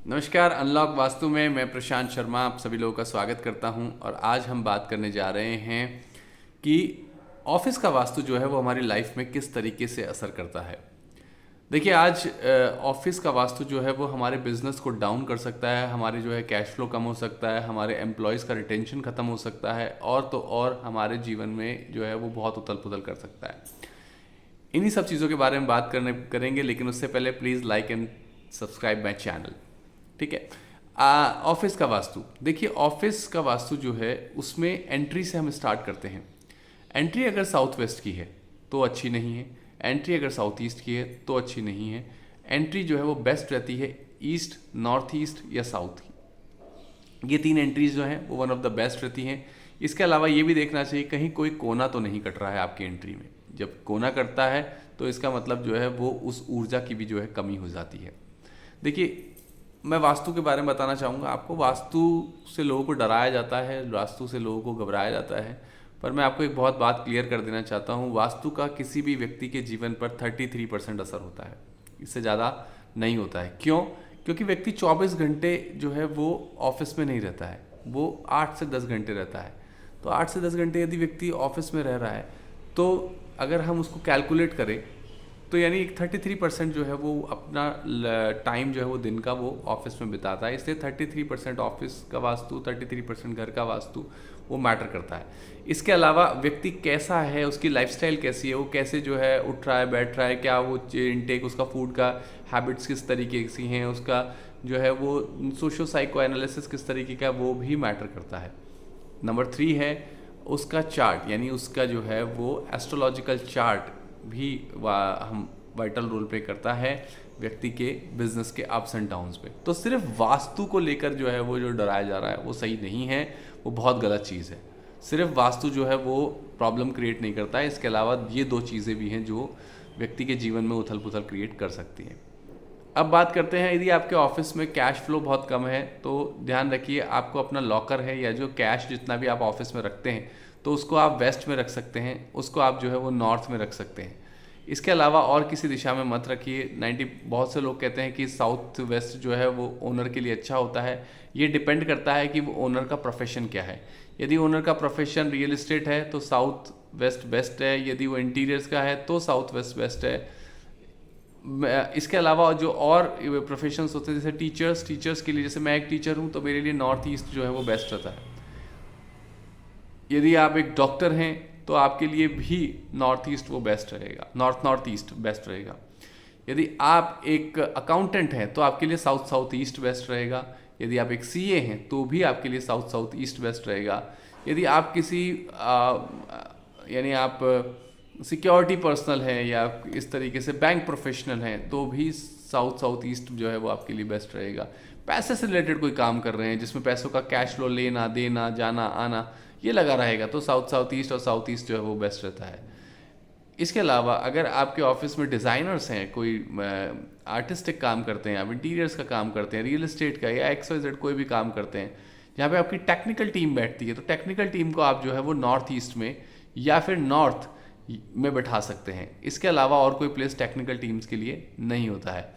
नमस्कार। अनलॉक वास्तु में मैं प्रशांत शर्मा आप सभी लोगों का स्वागत करता हूं और आज हम बात करने जा रहे हैं कि ऑफिस का वास्तु जो है वो हमारी लाइफ में किस तरीके से असर करता है। देखिए, आज ऑफिस का वास्तु जो है वो हमारे बिजनेस को डाउन कर सकता है, हमारे जो है कैश फ्लो कम हो सकता है, हमारे एम्प्लॉयज़ का रिटेंशन ख़त्म हो सकता है और तो और हमारे जीवन में जो है वो बहुत उथल पुथल कर सकता है। इन्हीं सब चीज़ों के बारे में बात करेंगे, लेकिन उससे पहले please like and subscribe my channel. ठीक है। ऑफिस का वास्तु देखिए, ऑफिस का वास्तु जो है उसमें एंट्री से हम स्टार्ट करते हैं। एंट्री अगर साउथ वेस्ट की है तो अच्छी नहीं है, एंट्री अगर साउथ ईस्ट की है तो अच्छी नहीं है। एंट्री जो है वो बेस्ट रहती है ईस्ट, नॉर्थ ईस्ट या साउथ की। ये तीन एंट्रीज जो हैं वो वन ऑफ द बेस्ट रहती हैं। इसके अलावा ये भी देखना चाहिए कहीं कोई कोना तो नहीं कट रहा है आपकी एंट्री में। जब कोना कटता है तो इसका मतलब जो है वो उस ऊर्जा की भी जो है कमी हो जाती है। देखिए, मैं वास्तु के बारे में बताना चाहूँगा आपको। वास्तु से लोगों को डराया जाता है, वास्तु से लोगों को घबराया जाता है, पर मैं आपको एक बहुत बात क्लियर कर देना चाहता हूँ। वास्तु का किसी भी व्यक्ति के जीवन पर 33% असर होता है, इससे ज़्यादा नहीं होता है। क्यों? क्योंकि व्यक्ति 24 घंटे जो है वो ऑफिस में नहीं रहता है, वो 8 से 10 घंटे रहता है। तो 8 से 10 घंटे यदि व्यक्ति ऑफिस में रह रहा है तो अगर हम उसको कैलकुलेट करें तो यानी 33% जो है वो अपना टाइम जो है वो दिन का वो ऑफिस में बिताता है। इसलिए 33% ऑफिस का वास्तु, 33% घर का वास्तु वो मैटर करता है। इसके अलावा व्यक्ति कैसा है, उसकी लाइफस्टाइल कैसी है, वो कैसे जो है उठ रहा है, बैठ रहा है, क्या वो इनटेक, उसका फूड का हैबिट्स किस तरीके की हैं, उसका जो है वो सोशो साइको एनालिसिस किस तरीके का, वो भी मैटर करता है। नंबर 3 है उसका चार्ट, यानी उसका जो है वो एस्ट्रोलॉजिकल चार्ट भी हम वाइटल रोल प्ले करता है व्यक्ति के बिजनेस के अप्स एंड डाउन्स पे। तो सिर्फ वास्तु को लेकर जो है वो जो डराया जा रहा है वो सही नहीं है, वो बहुत गलत चीज़ है। सिर्फ वास्तु जो है वो प्रॉब्लम क्रिएट नहीं करता है, इसके अलावा ये दो चीज़ें भी हैं जो व्यक्ति के जीवन में उथल पुथल क्रिएट कर सकती हैं। अब बात करते हैं, यदि आपके ऑफिस में कैश फ्लो बहुत कम है तो ध्यान रखिए, आपको अपना लॉकर है या जो कैश जितना भी आप ऑफिस में रखते हैं तो उसको आप वेस्ट में रख सकते हैं, उसको आप जो है वो नॉर्थ में रख सकते हैं। इसके अलावा और किसी दिशा में मत रखिए। बहुत से लोग कहते हैं कि साउथ वेस्ट जो है वो ओनर के लिए अच्छा होता है। ये डिपेंड करता है कि वो ओनर का प्रोफेशन क्या है। यदि ओनर का प्रोफेशन रियल इस्टेट है तो साउथ वेस्ट बेस्ट है, यदि वो इंटीरियर्स का है तो साउथ वेस्ट बेस्ट है। इसके अलावा जो और प्रोफेशंस होते हैं जैसे टीचर्स के लिए, जैसे मैं एक टीचर हूँ तो मेरे लिए नॉर्थ ईस्ट जो है वो बेस्ट रहता है। यदि आप एक डॉक्टर हैं तो आपके लिए भी नॉर्थ ईस्ट वो बेस्ट रहेगा, नॉर्थ ईस्ट बेस्ट रहेगा। यदि आप एक अकाउंटेंट हैं तो आपके लिए साउथ ईस्ट बेस्ट रहेगा। यदि आप एक सीए हैं तो भी आपके लिए साउथ ईस्ट बेस्ट रहेगा। यदि आप किसी यानी आप सिक्योरिटी पर्सनल हैं या इस तरीके से बैंक प्रोफेशनल हैं तो भी साउथ ईस्ट जो है वो आपके लिए बेस्ट रहेगा। पैसे से रिलेटेड कोई काम कर रहे हैं जिसमें पैसों का कैश फ्लो, लेना देना, जाना आना, ये लगा रहेगा तो साउथ ईस्ट और साउथ ईस्ट जो है वो बेस्ट रहता है। इसके अलावा अगर आपके ऑफिस में डिज़ाइनर्स हैं, कोई आर्टिस्टिक काम करते हैं, आप इंटीरियर्स का काम करते हैं, रियल एस्टेट का या XYZ कोई भी काम करते हैं जहाँ पे आपकी टेक्निकल टीम बैठती है, तो टेक्निकल टीम को आप जो है वो नॉर्थ ईस्ट में या फिर नॉर्थ में बैठा सकते हैं। इसके अलावा और कोई प्लेस टेक्निकल टीम्स के लिए नहीं होता है।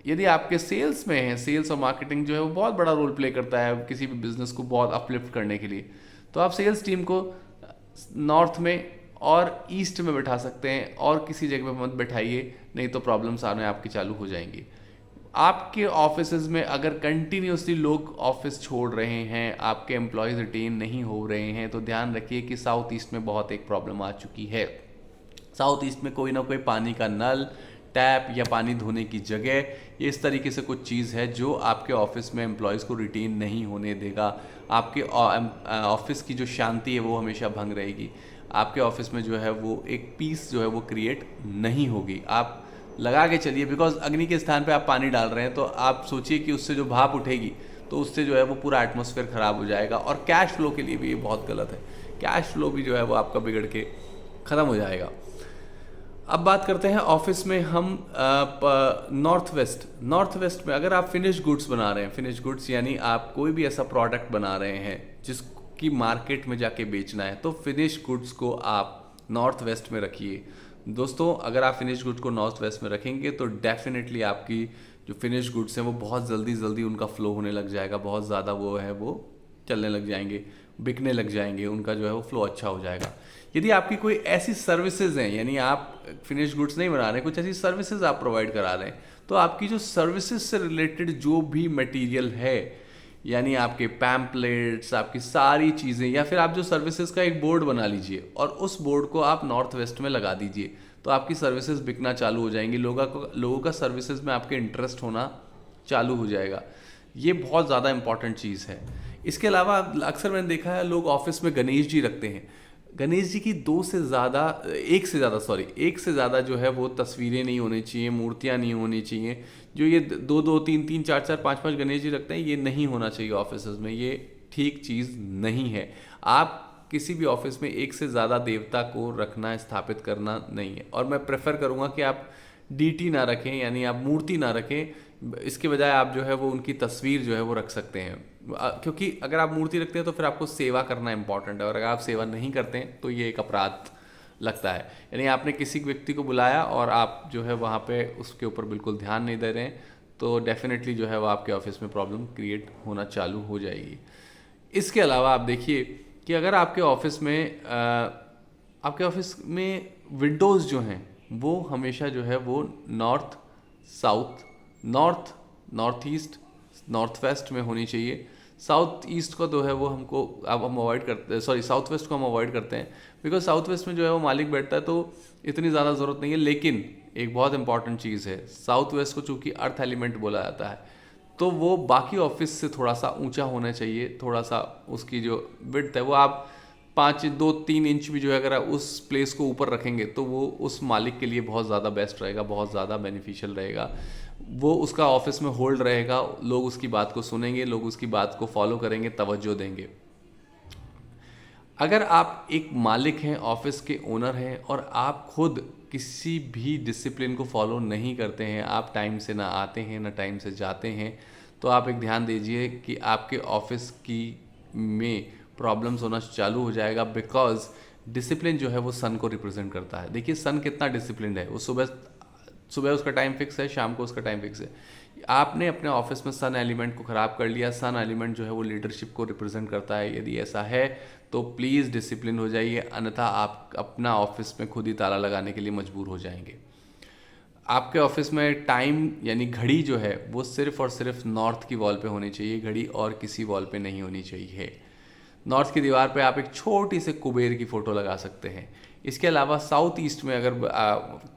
यदि आपके सेल्स में हैं, सेल्स और मार्केटिंग जो है वो बहुत बड़ा रोल प्ले करता है किसी भी बिजनेस को बहुत अपलिफ्ट करने के लिए, तो आप सेल्स टीम को नॉर्थ में और ईस्ट में बैठा सकते हैं और किसी जगह पे मत बैठाइए, नहीं तो प्रॉब्लम्स आने आपकी चालू हो जाएंगी। आपके ऑफिसेज में अगर कंटिन्यूसली लोग ऑफिस छोड़ रहे हैं, आपके एम्प्लॉयज़ रिटेन नहीं हो रहे हैं, तो ध्यान रखिए कि साउथ ईस्ट में बहुत एक प्रॉब्लम आ चुकी है। साउथ ईस्ट में कोई ना कोई पानी का नल, टैप या पानी धोने की जगह, ये इस तरीके से कुछ चीज़ है जो आपके ऑफिस में एम्प्लॉयज़ को रिटेन नहीं होने देगा। आपके ऑफिस की जो शांति है वो हमेशा भंग रहेगी। आपके ऑफिस में जो है वो एक पीस जो है वो क्रिएट नहीं होगी। आप लगा के चलिए, बिकॉज अग्नि के स्थान पे आप पानी डाल रहे हैं तो आप सोचिए कि उससे जो भाप उठेगी तो उससे जो है वो पूरा एटमॉस्फेयर ख़राब हो जाएगा। और कैश फ्लो के लिए भी ये बहुत गलत है। कैश फ्लो भी जो है वो आपका बिगड़ के ख़त्म हो जाएगा। अब बात करते हैं ऑफिस में हम नॉर्थ वेस्ट में अगर आप फिनिश गुड्स बना रहे हैं, फिनिश गुड्स यानी आप कोई भी ऐसा प्रोडक्ट बना रहे हैं जिसकी मार्केट में जाके बेचना है, तो फिनिश गुड्स को आप नॉर्थ वेस्ट में रखिए। दोस्तों, अगर आप फिनिश गुड्स को नॉर्थ वेस्ट में रखेंगे तो डेफिनेटली आपकी जो फिनिश गुड्स हैं वो बहुत जल्दी जल्दी उनका फ्लो होने लग जाएगा, बहुत ज़्यादा वो चलने लग जाएंगे, बिकने लग जाएंगे, उनका जो है वो फ्लो अच्छा हो जाएगा। यदि आपकी कोई ऐसी सर्विसेज हैं, यानी आप फिनिश गुड्स नहीं बना रहे, कुछ ऐसी सर्विसेज आप प्रोवाइड करा रहे हैं, तो आपकी जो सर्विसेज से रिलेटेड जो भी मटेरियल है, यानी आपके पैम्पलेट्स, आपकी सारी चीज़ें, या फिर आप जो सर्विसेज का एक बोर्ड बना लीजिए और उस बोर्ड को आप नॉर्थ वेस्ट में लगा दीजिए, तो आपकी सर्विसेज बिकना चालू हो जाएंगी, लोगों का सर्विसेज में आपके इंटरेस्ट होना चालू हो जाएगा। ये बहुत ज़्यादा इंपॉर्टेंट चीज़ है। इसके अलावा अक्सर मैंने देखा है लोग ऑफिस में गणेश जी रखते हैं। गणेश जी की एक से ज़्यादा जो है वो तस्वीरें नहीं होनी चाहिए, मूर्तियाँ नहीं होनी चाहिए। जो ये दो दो तीन तीन चार चार पाँच पाँच गणेश जी रखते हैं, ये नहीं होना चाहिए ऑफिस में, ये ठीक चीज़ नहीं है। आप किसी भी ऑफिस में एक से ज़्यादा देवता को रखना, स्थापित करना नहीं है। और मैं प्रेफर करूँगा कि आप डीटी ना रखें, यानी आप मूर्ति ना रखें, इसके बजाय आप जो है वो उनकी तस्वीर जो है वो रख सकते हैं। क्योंकि अगर आप मूर्ति रखते हैं तो फिर आपको सेवा करना इंपॉर्टेंट है, और अगर आप सेवा नहीं करते हैं तो ये एक अपराध लगता है। यानी आपने किसी व्यक्ति को बुलाया और आप जो है वहाँ पे उसके ऊपर बिल्कुल ध्यान नहीं दे रहे हैं, तो डेफिनेटली जो है वो आपके ऑफिस में प्रॉब्लम क्रिएट होना चालू हो जाएगी। इसके अलावा आप देखिए कि अगर आपके ऑफिस में विंडोज़ जो हैं वो हमेशा जो है वो north south, north east, north west में होनी चाहिए। साउथ ईस्ट को जो है वो हम अवॉइड करते हैं, साउथ वेस्ट को हम अवॉइड करते हैं, बिकॉज साउथ वेस्ट में जो है वो मालिक बैठता है तो इतनी ज़्यादा ज़रूरत नहीं है। लेकिन एक बहुत इंपॉर्टेंट चीज़ है, साउथ वेस्ट को चूँकि अर्थ एलिमेंट बोला जाता है, तो वो बाकी ऑफिस से थोड़ा सा ऊंचा होना चाहिए। थोड़ा सा उसकी जो विड्थ है वो आप 2-3 इंच भी जो है अगर उस प्लेस को ऊपर रखेंगे तो वो उस मालिक के लिए बहुत ज़्यादा बेस्ट रहेगा, बहुत ज़्यादा बेनिफिशियल रहेगा। वो उसका ऑफिस में होल्ड रहेगा, लोग उसकी बात को सुनेंगे, लोग उसकी बात को फॉलो करेंगे, तवज्जो देंगे। अगर आप एक मालिक हैं, ऑफिस के ओनर हैं, और आप खुद किसी भी डिसिप्लिन को फॉलो नहीं करते हैं, आप टाइम से ना आते हैं ना टाइम से जाते हैं, तो आप एक ध्यान दीजिए कि आपके ऑफिस में प्रॉब्लम्स होना चालू हो जाएगा। बिकॉज डिसिप्लिन जो है वो सन को रिप्रेजेंट करता है। देखिए सन कितना डिसिप्लिन है, वो सुबह उसका टाइम फिक्स है, शाम को उसका टाइम फिक्स है। आपने अपने ऑफिस में सन एलिमेंट को ख़राब कर लिया। सन एलिमेंट जो है वो लीडरशिप को रिप्रेजेंट करता है। यदि ऐसा है तो प्लीज़ डिसिप्लिन हो जाइए, अन्यथा आप अपना ऑफिस में खुद ही ताला लगाने के लिए मजबूर हो जाएंगे। आपके ऑफिस में टाइम यानी घड़ी जो है वो सिर्फ और सिर्फ नॉर्थ की वॉल पे होनी चाहिए, घड़ी और किसी वॉल पे नहीं होनी चाहिए। नॉर्थ की दीवार पे आप एक छोटी से कुबेर की फ़ोटो लगा सकते हैं। इसके अलावा साउथ ईस्ट में अगर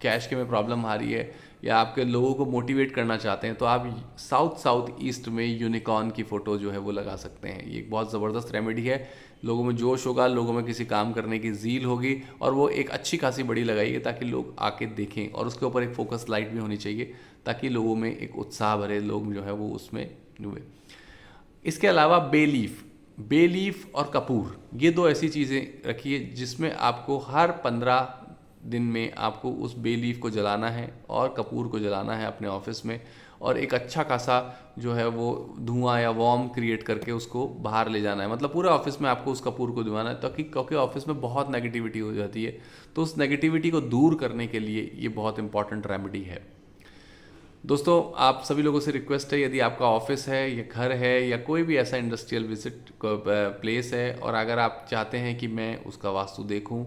कैश के में प्रॉब्लम आ रही है या आपके लोगों को मोटिवेट करना चाहते हैं, तो आप साउथ ईस्ट में यूनिकॉर्न की फ़ोटो जो है वो लगा सकते हैं। ये एक बहुत ज़बरदस्त रेमेडी है। लोगों में जोश होगा, लोगों में किसी काम करने की ज़ील होगी, और वो एक अच्छी खासी बड़ी लगाइए ताकि लोग आके देखें, और उसके ऊपर एक फोकस लाइट भी होनी चाहिए ताकि लोगों में एक उत्साह भरे, लोग जो है वो उसमें हुए। इसके अलावा बे लीफ और कपूर, ये दो ऐसी चीज़ें रखिए जिसमें आपको हर 15 दिन में आपको उस बे लीफ को जलाना है और कपूर को जलाना है अपने ऑफिस में, और एक अच्छा खासा जो है वो धुआं या वॉर्म क्रिएट करके उसको बाहर ले जाना है। मतलब पूरे ऑफिस में आपको उस कपूर को धुआना है, ताकि क्योंकि ऑफिस में बहुत नेगेटिविटी हो जाती है, तो उस नेगेटिविटी को दूर करने के लिए ये बहुत इंपॉर्टेंट रेमेडी है। दोस्तों, आप सभी लोगों से रिक्वेस्ट है, यदि आपका ऑफिस है या घर है या कोई भी ऐसा इंडस्ट्रियल विजिट प्लेस है, और अगर आप चाहते हैं कि मैं उसका वास्तु देखूं,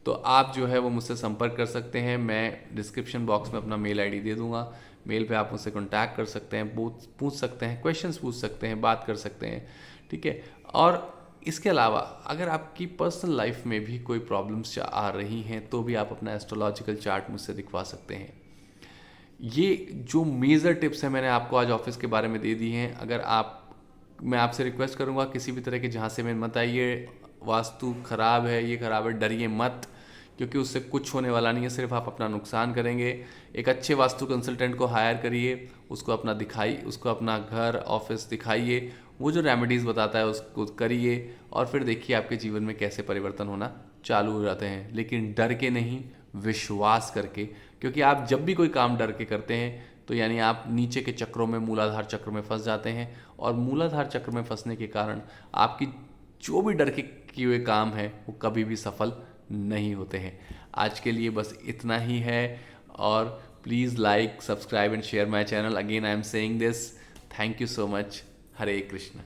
तो आप जो है वो मुझसे संपर्क कर सकते हैं। मैं डिस्क्रिप्शन बॉक्स में अपना मेल आईडी दे दूंगा। मेल पे आप मुझसे कांटेक्ट कर सकते हैं, पूछ सकते हैं, क्वेश्चंस पूछ सकते हैं, बात कर सकते हैं, ठीक है। और इसके अलावा अगर आपकी पर्सनल लाइफ में भी कोई प्रॉब्लम्स आ रही हैं, तो भी आप अपना एस्ट्रोलॉजिकल चार्ट मुझसे दिखवा सकते हैं। ये जो मेजर टिप्स हैं मैंने आपको आज ऑफिस के बारे में दे दी हैं। मैं आपसे रिक्वेस्ट करूंगा, किसी भी तरह के जहाँ से मैं मत आइए, वास्तु खराब है, ये खराब है, डरिए मत, क्योंकि उससे कुछ होने वाला नहीं है, सिर्फ आप अपना नुकसान करेंगे। एक अच्छे वास्तु कंसल्टेंट को हायर करिए, उसको अपना घर ऑफिस दिखाइए, वो जो रेमेडीज़ बताता है उसको करिए, और फिर देखिए आपके जीवन में कैसे परिवर्तन होना चालू हो जाते हैं। लेकिन डर के नहीं, विश्वास करके, क्योंकि आप जब भी कोई काम डर के करते हैं तो यानी आप नीचे के चक्रों में, मूलाधार चक्र में फंस जाते हैं, और मूलाधार चक्र में फंसने के कारण आपकी जो भी डर के किए हुए काम है वो कभी भी सफल नहीं होते हैं। आज के लिए बस इतना ही है, और Please like, subscribe and share my channel. Again, I am saying this. Thank you so much. Hare Krishna.